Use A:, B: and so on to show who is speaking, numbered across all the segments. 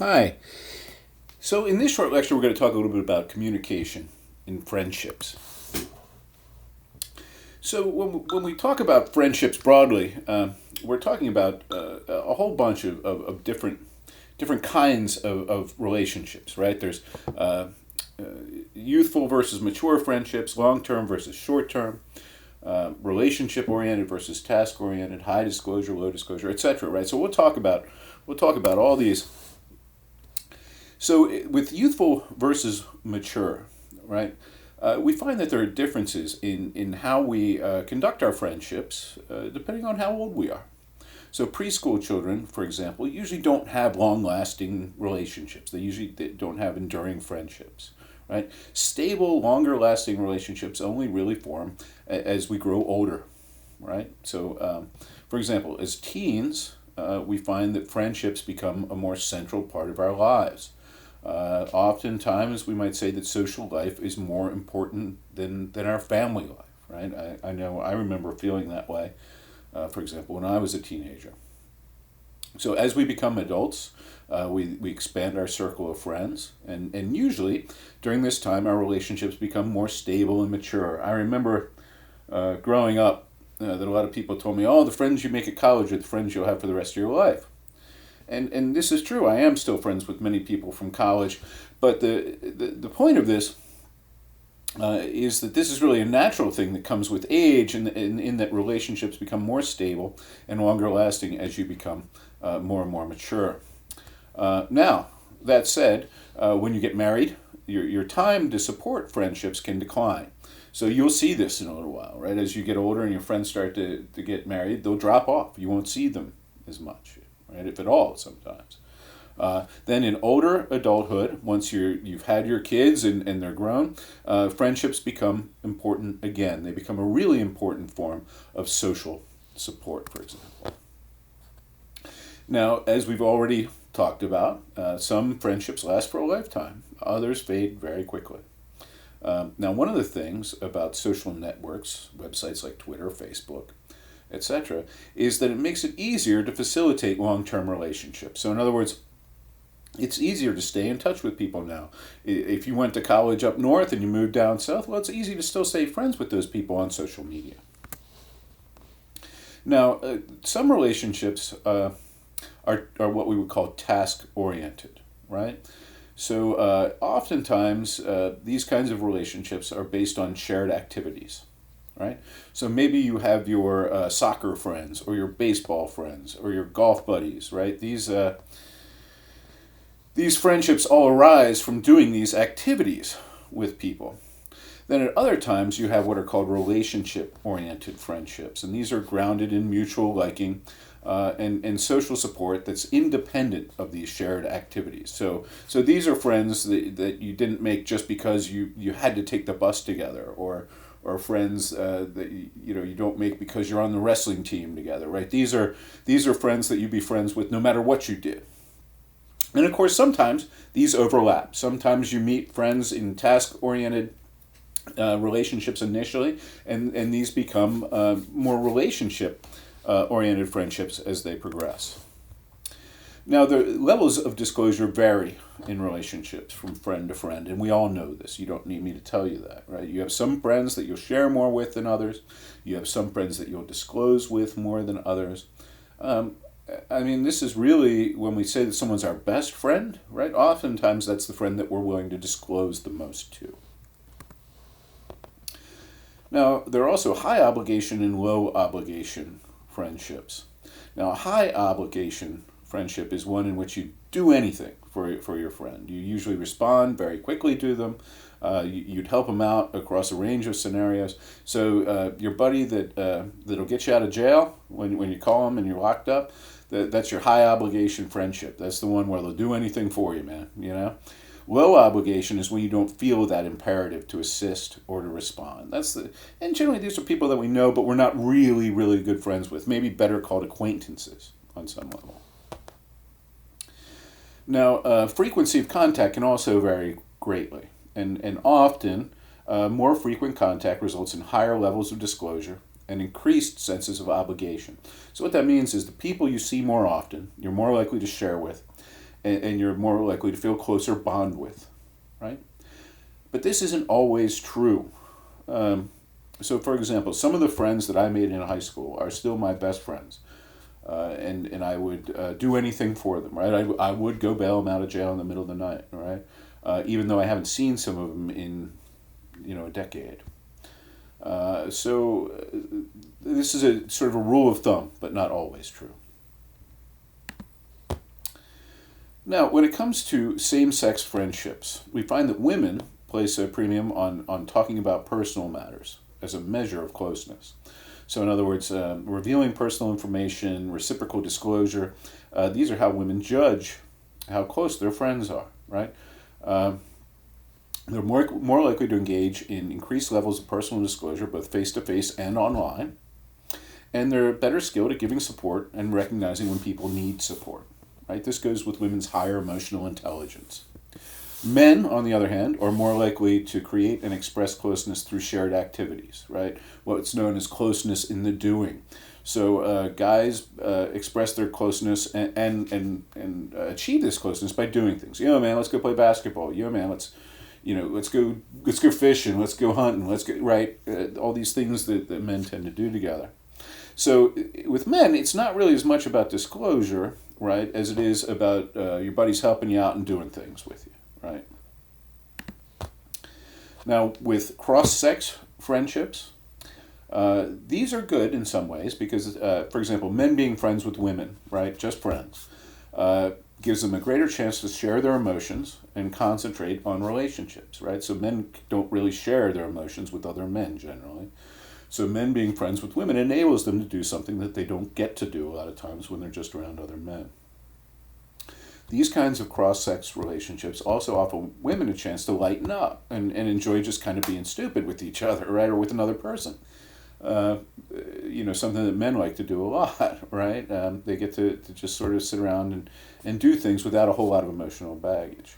A: Hi. So, in this short lecture, we're going to talk a little bit about communication in friendships. So, when we talk about friendships broadly, we're talking about a whole bunch of different kinds of relationships, right? There's youthful versus mature friendships, long term versus short term, relationship oriented versus task oriented, high disclosure, low disclosure, etc. Right? So we'll talk about all these. So with youthful versus mature, right? We find that there are differences in how we conduct our friendships depending on how old we are. So preschool children, for example, usually don't have long-lasting relationships. They don't have enduring friendships, right? Stable, longer-lasting relationships only really form as we grow older, right? So, for example, as teens, we find that friendships become a more central part of our lives. Oftentimes, we might say that social life is more important than our family life, right? I know I remember feeling that way, for example, when I was a teenager. So as we become adults, we expand our circle of friends, and usually during this time, our relationships become more stable and mature. I remember growing up that a lot of people told me, oh, the friends you make at college are the friends you'll have for the rest of your life. And this is true. I am still friends with many people from college, but the point of this is that this is really a natural thing that comes with age, and in that relationships become more stable and longer lasting as you become more and more mature. Now, that said, when you get married, your time to support friendships can decline. So you'll see this in a little while, right? As you get older and your friends start to get married, they'll drop off. You won't see them as much, right? If at all, sometimes. Then in older adulthood, once you've had your kids and they're grown, friendships become important again. They become a really important form of social support, for example. Now, as we've already talked about, some friendships last for a lifetime. Others fade very quickly. Now, one of the things about social networks, websites like Twitter, Facebook, etc., is that it makes it easier to facilitate long-term relationships. So in other words, it's easier to stay in touch with people now. If you went to college up north and you moved down south, well, it's easy to still stay friends with those people on social media. Now, some relationships are what we would call task-oriented, right? So oftentimes, these kinds of relationships are based on shared activities, right? So maybe you have your soccer friends or your baseball friends or your golf buddies, right? These friendships all arise from doing these activities with people. Then at other times you have what are called relationship-oriented friendships, and these are grounded in mutual liking and social support that's independent of these shared activities. So these are friends that you didn't make just because you had to take the bus together, or friends that you don't make because you're on the wrestling team together, right? These are friends that you'd be friends with no matter what you did. And of course, sometimes these overlap. Sometimes you meet friends in task-oriented relationships initially, and these become more relationship-oriented friendships as they progress. Now, the levels of disclosure vary in relationships from friend to friend, and we all know this. You don't need me to tell you that, right? You have some friends that you'll share more with than others. You have some friends that you'll disclose with more than others. This is really, when we say that someone's our best friend, right? Oftentimes that's the friend that we're willing to disclose the most to. Now, there are also high obligation and low obligation friendships. Now, a high obligation friendship is one in which you do anything for your friend. You usually respond very quickly to them. You'd help them out across a range of scenarios. So your buddy that'll get you out of jail when you call them and you're locked up, that's your high obligation friendship. That's the one where they'll do anything for you, man. Low obligation is when you don't feel that imperative to assist or to respond. And generally these are people that we know, but we're not really, really good friends with. Maybe better called acquaintances on some level. Now, frequency of contact can also vary greatly, and often more frequent contact results in higher levels of disclosure and increased senses of obligation. So what that means is the people you see more often, you're more likely to share with, and you're more likely to feel closer bond with, right? But this isn't always true. So, for example, some of the friends that I made in high school are still my best friends. And I would do anything for them, right? I would go bail them out of jail in the middle of the night, right? Even though I haven't seen some of them in, a decade. So this is a sort of a rule of thumb, but not always true. Now, when it comes to same-sex friendships, we find that women place a premium on talking about personal matters as a measure of closeness. So in other words, revealing personal information, reciprocal disclosure, these are how women judge how close their friends are, right? They're more likely to engage in increased levels of personal disclosure, both face-to-face and online. And they're better skilled at giving support and recognizing when people need support, right? This goes with women's higher emotional intelligence. Men, on the other hand, are more likely to create and express closeness through shared activities, right? What's known as closeness in the doing. So guys express their closeness and achieve this closeness by doing things. Man, let's go play basketball. Man, let's go fishing. Let's go hunting. Let's go, right? All these things that men tend to do together. So with men, it's not really as much about disclosure, right, as it is about your buddies helping you out and doing things with you. Right. Now, with cross-sex friendships, these are good in some ways because, for example, men being friends with women, right, just friends, gives them a greater chance to share their emotions and concentrate on relationships, right? So men don't really share their emotions with other men generally. So men being friends with women enables them to do something that they don't get to do a lot of times when they're just around other men. These kinds of cross-sex relationships also offer women a chance to lighten up and enjoy just kind of being stupid with each other, right, or with another person. Something that men like to do a lot, right? They get to just sort of sit around and do things without a whole lot of emotional baggage.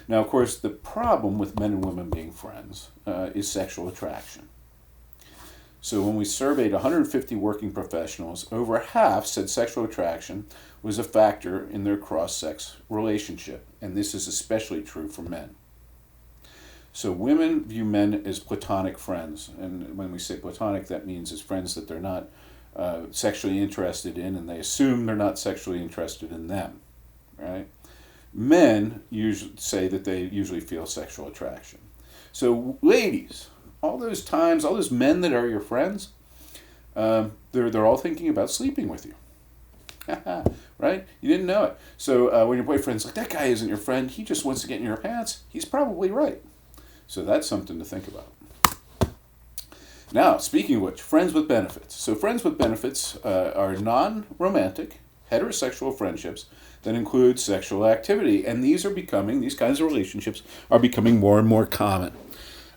A: Now, of course, the problem with men and women being friends is sexual attraction. So when we surveyed 150 working professionals, over half said sexual attraction was a factor in their cross-sex relationship, and this is especially true for men. So women view men as platonic friends, and when we say platonic, that means as friends that they're not sexually interested in, and they assume they're not sexually interested in them, right? Men usually say that they usually feel sexual attraction. So ladies, all those times, all those men that are your friends, they're all thinking about sleeping with you. Right? You didn't know it. So when your boyfriend's like, that guy isn't your friend, he just wants to get in your pants, he's probably right. So that's something to think about. Now, speaking of which, friends with benefits. So friends with benefits are non-romantic, heterosexual friendships that include sexual activity. And these kinds of relationships are becoming more and more common.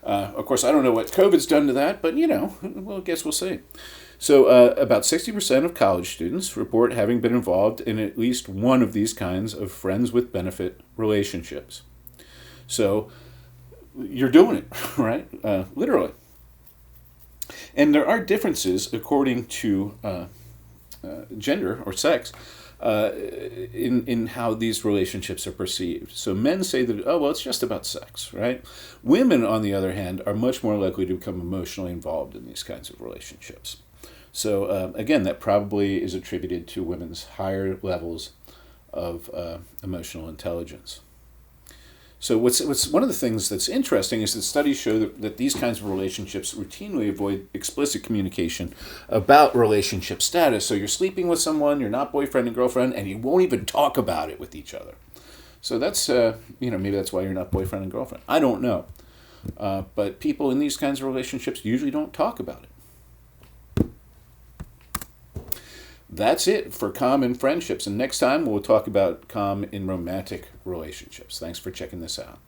A: Of course, I don't know what COVID's done to that, but, I guess we'll see. So about 60% of college students report having been involved in at least one of these kinds of friends with benefit relationships. So you're doing it, right? Literally. And there are differences according to gender or sex in how these relationships are perceived. So men say that, it's just about sex, right? Women, on the other hand, are much more likely to become emotionally involved in these kinds of relationships. So again, that probably is attributed to women's higher levels of emotional intelligence. So what's one of the things that's interesting is that studies show that these kinds of relationships routinely avoid explicit communication about relationship status. So you're sleeping with someone, you're not boyfriend and girlfriend, and you won't even talk about it with each other. So that's, maybe that's why you're not boyfriend and girlfriend. I don't know. But people in these kinds of relationships usually don't talk about it. That's it for Comm in friendships. And next time we'll talk about Comm in romantic relationships. Thanks for checking this out.